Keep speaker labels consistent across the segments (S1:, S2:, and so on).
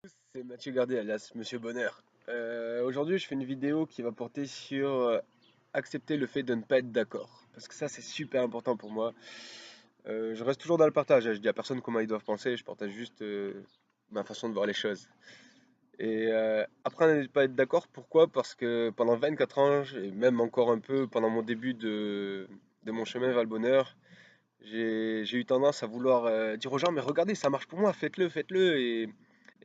S1: C'est Mathieu Gardet, alias Monsieur Bonheur. Aujourd'hui, je fais une vidéo qui va porter sur accepter le fait de ne pas être d'accord. Parce que ça, c'est super important pour moi. Je reste toujours dans le partage, hein. Je dis à personne comment ils doivent penser, je partage juste ma façon de voir les choses. Et apprendre à ne pas être d'accord, pourquoi? Parce que pendant 24 ans, et même encore un peu pendant mon début de mon chemin vers le bonheur, j'ai eu tendance à vouloir dire aux gens, mais regardez, ça marche pour moi, faites-le, faites-le.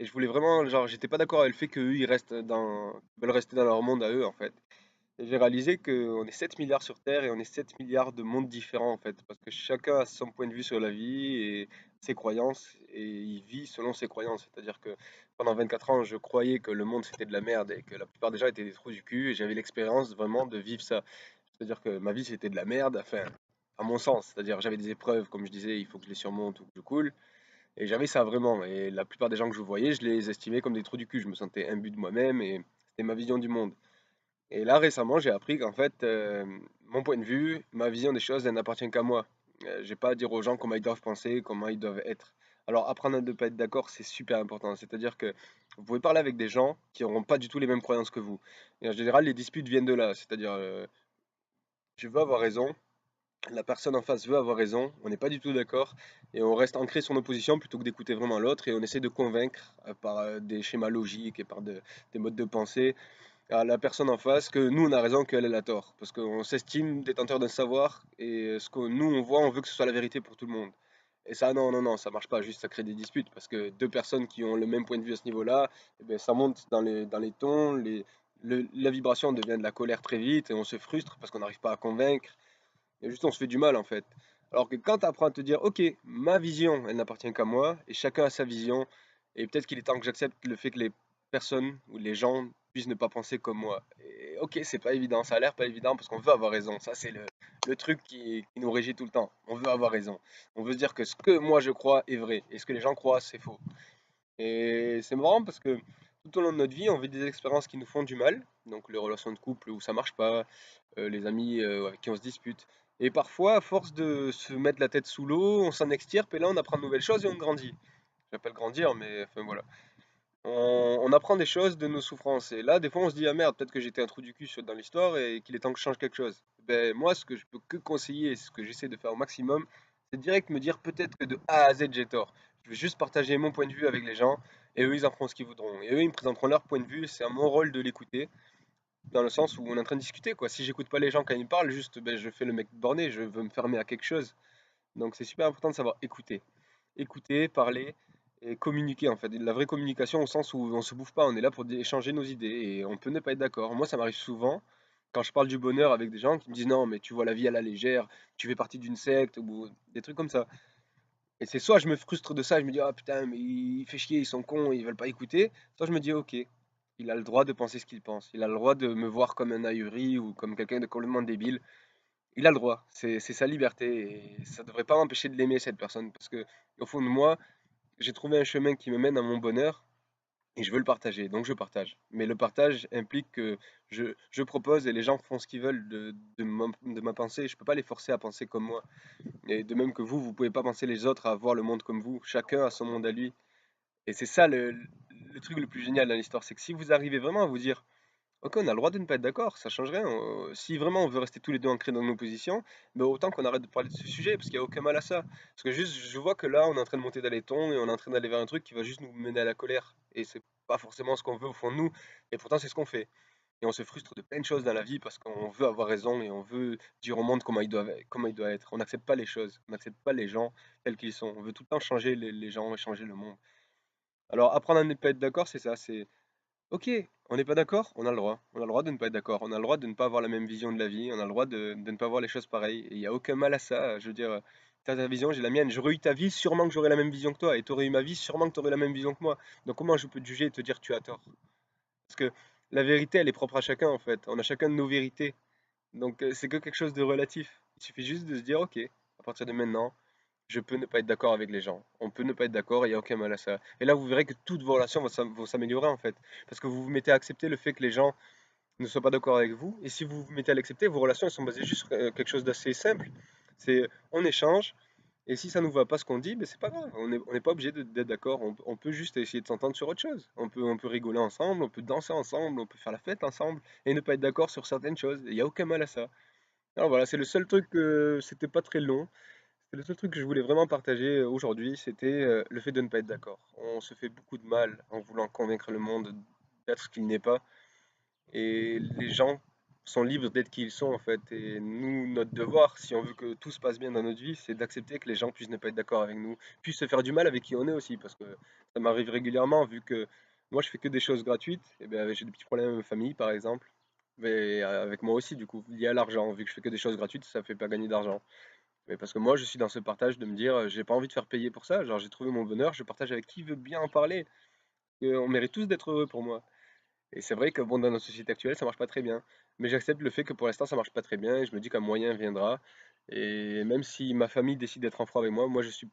S1: Et je voulais vraiment, genre, j'étais pas d'accord avec le fait qu'eux, veulent rester dans leur monde à eux, en fait. Et j'ai réalisé qu'on est 7 milliards sur Terre et on est 7 milliards de mondes différents, en fait. Parce que chacun a son point de vue sur la vie et ses croyances, et il vit selon ses croyances. C'est-à-dire que pendant 24 ans, je croyais que le monde c'était de la merde et que la plupart des gens étaient des trous du cul, et j'avais l'expérience vraiment de vivre ça. C'est-à-dire que ma vie c'était de la merde, enfin, à mon sens. C'est-à-dire j'avais des épreuves, comme je disais, il faut que je les surmonte ou que je coule. Et j'avais ça vraiment. Et la plupart des gens que je voyais, je les estimais comme des trous du cul. Je me sentais imbu de moi-même et c'était ma vision du monde. Et là récemment, j'ai appris qu'en fait, mon point de vue, ma vision des choses, elle n'appartient qu'à moi. J'ai pas à dire aux gens comment ils doivent penser, comment ils doivent être. Alors apprendre à ne pas être d'accord, c'est super important. C'est-à-dire que vous pouvez parler avec des gens qui n'auront pas du tout les mêmes croyances que vous. Et en général, les disputes viennent de là. C'est-à-dire, je veux avoir raison, la personne en face veut avoir raison, on n'est pas du tout d'accord, et on reste ancré sur nos positions plutôt que d'écouter vraiment l'autre, et on essaie de convaincre par des schémas logiques et par des modes de pensée à la personne en face que nous on a raison, qu'elle elle a tort, parce qu'on s'estime détenteur d'un savoir, et ce que nous on voit, on veut que ce soit la vérité pour tout le monde. Et ça, non, non, non, ça marche pas, juste ça crée des disputes, parce que deux personnes qui ont le même point de vue à ce niveau-là, eh ben, ça monte dans les tons, la vibration devient de la colère très vite, et on se frustre parce qu'on n'arrive pas à convaincre. Et juste, on se fait du mal en fait. Alors que quand tu apprends à te dire, ok, ma vision, elle n'appartient qu'à moi, et chacun a sa vision, et peut-être qu'il est temps que j'accepte le fait que les personnes ou les gens puissent ne pas penser comme moi. Et ok, c'est pas évident, ça a l'air pas évident parce qu'on veut avoir raison. Ça, c'est le truc qui nous régit tout le temps. On veut avoir raison. On veut se dire que ce que moi je crois est vrai, et ce que les gens croient, c'est faux. Et c'est marrant parce que tout au long de notre vie, on vit des expériences qui nous font du mal, donc les relations de couple où ça marche pas, les amis avec qui on se dispute. Et parfois, à force de se mettre la tête sous l'eau, on s'en extirpe et là on apprend de nouvelles choses et on grandit. J'appelle grandir, mais enfin voilà. On apprend des choses de nos souffrances. Et là, des fois, on se dit, ah merde, peut-être que j'étais un trou du cul dans l'histoire et qu'il est temps que je change quelque chose. Ben, moi, ce que je peux que conseiller et ce que j'essaie de faire au maximum, c'est direct me dire peut-être que de A à Z, j'ai tort. Je vais juste partager mon point de vue avec les gens et eux, ils en feront ce qu'ils voudront. Et eux, ils me présenteront leur point de vue. C'est à mon rôle de l'écouter, dans le sens où on est en train de discuter, quoi. Si j'écoute pas les gens quand ils me parlent, juste, ben, je fais le mec borné, je veux me fermer à quelque chose. Donc, c'est super important de savoir écouter. Écouter, parler et communiquer en fait. La vraie communication au sens où on se bouffe pas, on est là pour échanger nos idées et on peut ne pas être d'accord. Moi, ça m'arrive souvent quand je parle du bonheur avec des gens qui me disent non, mais tu vois la vie à la légère, tu fais partie d'une secte ou des trucs comme ça. Et c'est soit je me frustre de ça, je me dis ah putain, mais il fait chier, ils sont cons, ils veulent pas écouter. Soit je me dis ok, il a le droit de penser ce qu'il pense, il a le droit de me voir comme un ahuri ou comme quelqu'un de complètement débile. Il a le droit, c'est sa liberté et ça devrait pas m'empêcher de l'aimer cette personne parce que au fond de moi, j'ai trouvé un chemin qui me mène à mon bonheur et je veux le partager, donc je partage. Mais le partage implique que je propose et les gens font ce qu'ils veulent de ma pensée. Je peux pas les forcer à penser comme moi. Et de même que vous pouvez pas penser les autres à voir le monde comme vous. Chacun a son monde à lui. Et c'est ça le truc le plus génial dans l'histoire, c'est que si vous arrivez vraiment à vous dire OK, on a le droit de ne pas être d'accord, ça change rien. Si vraiment on veut rester tous les deux ancrés dans nos positions, ben autant qu'on arrête de parler de ce sujet, parce qu'il n'y a aucun mal à ça. Parce que juste, je vois que là, on est en train de monter dans les tons et on est en train d'aller vers un truc qui va juste nous mener à la colère. Et c'est pas forcément ce qu'on veut au fond de nous, et pourtant c'est ce qu'on fait. Et on se frustre de plein de choses dans la vie parce qu'on veut avoir raison et on veut dire au monde comment il doit être. On n'accepte pas les choses, on n'accepte pas les gens tels qu'ils sont. On veut tout le temps changer les gens et changer le monde. Alors apprendre à ne pas être d'accord, c'est ça, c'est OK, on n'est pas d'accord, on a le droit. On a le droit de ne pas être d'accord. On a le droit de ne pas avoir la même vision de la vie. On a le droit de ne pas voir les choses pareilles. Et il n'y a aucun mal à ça. Je veux dire, t'as ta vision, j'ai la mienne. J'aurais eu ta vie, sûrement que j'aurais la même vision que toi. Et tu aurais eu ma vie, sûrement que tu aurais la même vision que moi. Donc comment je peux te juger et te dire tu as tort? Parce que la vérité, elle est propre à chacun en fait. On a chacun de nos vérités. Donc c'est que quelque chose de relatif. Il suffit juste de se dire OK, à partir de maintenant, je peux ne pas être d'accord avec les gens. On peut ne pas être d'accord et il n'y a aucun mal à ça. Et là, vous verrez que toutes vos relations vont s'améliorer en fait. Parce que vous vous mettez à accepter le fait que les gens ne soient pas d'accord avec vous. Et si vous vous mettez à l'accepter, vos relations elles sont basées juste sur quelque chose d'assez simple. C'est on échange Et si ça nous va pas ce qu'on dit, ben c'est pas grave, on n'est pas obligé d'être d'accord, on peut juste essayer de s'entendre sur autre chose. On peut rigoler ensemble, on peut danser ensemble, on peut faire la fête ensemble, et ne pas être d'accord sur certaines choses. Il n'y a aucun mal à ça. Alors voilà, c'est le seul truc, c'était pas très long, c'est le seul truc que je voulais vraiment partager aujourd'hui, c'était le fait de ne pas être d'accord. On se fait beaucoup de mal en voulant convaincre le monde d'être ce qu'il n'est pas. Et les gens sont libres d'être qui ils sont en fait. Et nous, notre devoir, si on veut que tout se passe bien dans notre vie, c'est d'accepter que les gens puissent ne pas être d'accord avec nous, puissent se faire du mal avec qui on est aussi, parce que ça m'arrive régulièrement, vu que moi je fais que des choses gratuites, et bien j'ai des petits problèmes avec ma famille par exemple, mais avec moi aussi du coup, lié à l'argent, vu que je fais que des choses gratuites, ça fait pas gagner d'argent. Mais parce que moi je suis dans ce partage de me dire, j'ai pas envie de faire payer pour ça, genre j'ai trouvé mon bonheur, je partage avec qui veut bien en parler, et on mérite tous d'être heureux pour moi. Et c'est vrai que bon, dans notre société actuelle, ça marche pas très bien. Mais j'accepte le fait que pour l'instant, ça marche pas très bien et je me dis qu'un moyen viendra. Et même si ma famille décide d'être en froid avec moi, moi je suis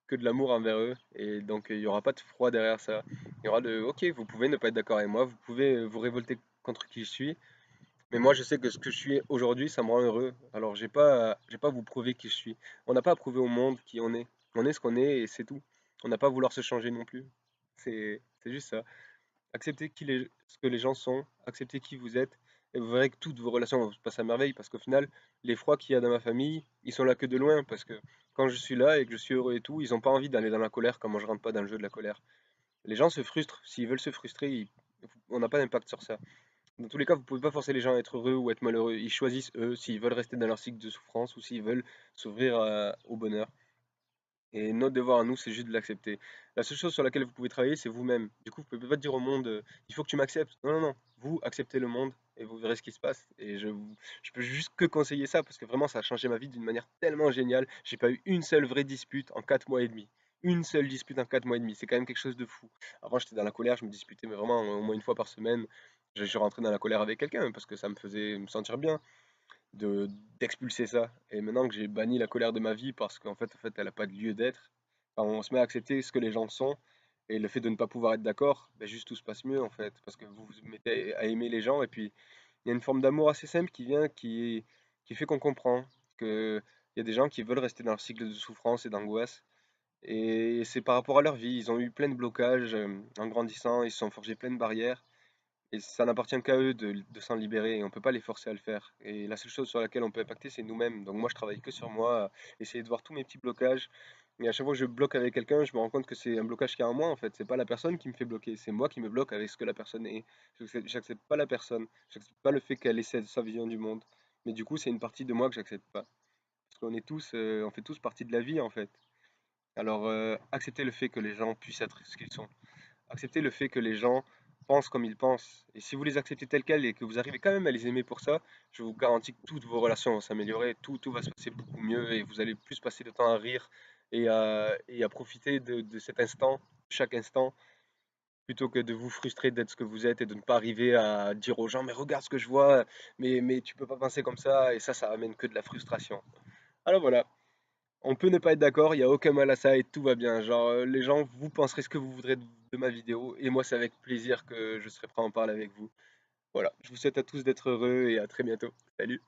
S1: que de l'amour envers eux. Et donc il y aura pas de froid derrière ça. Il y aura de OK, vous pouvez ne pas être d'accord avec moi, vous pouvez vous révolter contre qui je suis. Mais moi je sais que ce que je suis aujourd'hui, ça me rend heureux. Alors j'ai pas à vous prouver qui je suis. On n'a pas à prouver au monde qui on est. On est ce qu'on est et c'est tout. On n'a pas à vouloir se changer non plus. C'est juste ça. Acceptez ce que les gens sont, acceptez qui vous êtes, et vous verrez que toutes vos relations vont se passer à merveille, parce qu'au final, les froids qu'il y a dans ma famille, ils sont là que de loin, parce que quand je suis là et que je suis heureux et tout, ils n'ont pas envie d'aller dans la colère, comme moi je rentre pas dans le jeu de la colère. Les gens se frustrent, s'ils veulent se frustrer, on n'a pas d'impact sur ça. Dans tous les cas, vous pouvez pas forcer les gens à être heureux ou être malheureux, ils choisissent eux s'ils veulent rester dans leur cycle de souffrance ou s'ils veulent s'ouvrir au bonheur. Et notre devoir à nous, c'est juste de l'accepter. La seule chose sur laquelle vous pouvez travailler, c'est vous-même. Du coup, vous pouvez pas dire au monde, il faut que tu m'acceptes. Non, non, non. Vous acceptez le monde et vous verrez ce qui se passe. Et je peux juste que conseiller ça parce que vraiment, ça a changé ma vie d'une manière tellement géniale. J'ai pas eu une seule vraie dispute en 4 mois et demi. Une seule dispute en 4 mois et demi. C'est quand même quelque chose de fou. Avant, j'étais dans la colère, je me disputais, mais vraiment au moins une fois par semaine. Je rentrais dans la colère avec quelqu'un parce que ça me faisait me sentir bien de d'expulser ça. Et maintenant que j'ai banni la colère de ma vie parce qu'en fait, elle n'a pas de lieu d'être, enfin, on se met à accepter ce que les gens sont. Et le fait de ne pas pouvoir être d'accord, ben juste tout se passe mieux en fait. Parce que vous vous mettez à aimer les gens et puis il y a une forme d'amour assez simple qui vient, qui fait qu'on comprend que il y a des gens qui veulent rester dans leur cycle de souffrance et d'angoisse. Et c'est par rapport à leur vie. Ils ont eu plein de blocages en grandissant, ils se sont forgés plein de barrières. Et ça n'appartient qu'à eux de s'en libérer et on peut pas les forcer à le faire. Et la seule chose sur laquelle on peut impacter, c'est nous-mêmes. Donc moi, je travaille que sur moi, à essayer de voir tous mes petits blocages. Et à chaque fois que je bloque avec quelqu'un, je me rends compte que c'est un blocage qui est en moi en fait. C'est pas la personne qui me fait bloquer, c'est moi qui me bloque avec ce que la personne est. J'accepte pas la personne, j'accepte pas le fait qu'elle ait sa vision du monde. Mais du coup, c'est une partie de moi que j'accepte pas. Parce qu'on est tous, on fait tous partie de la vie en fait. Alors, acceptez le fait que les gens puissent être ce qu'ils sont. Acceptez le fait que les gens pensent comme ils pensent. Et si vous les acceptez tels quels et que vous arrivez quand même à les aimer pour ça, je vous garantis que toutes vos relations vont s'améliorer, tout va se passer beaucoup mieux et vous allez plus passer de temps à rire et à profiter de cet instant, chaque instant, plutôt que de vous frustrer d'être ce que vous êtes et de ne pas arriver à dire aux gens, mais regarde ce que je vois, mais tu peux pas penser comme ça, et ça amène que de la frustration. Alors voilà. On peut ne pas être d'accord, il n'y a aucun mal à ça et tout va bien. Genre, les gens, vous penserez ce que vous voudrez de ma vidéo et moi, c'est avec plaisir que je serai prêt à en parler avec vous. Voilà, je vous souhaite à tous d'être heureux et à très bientôt. Salut!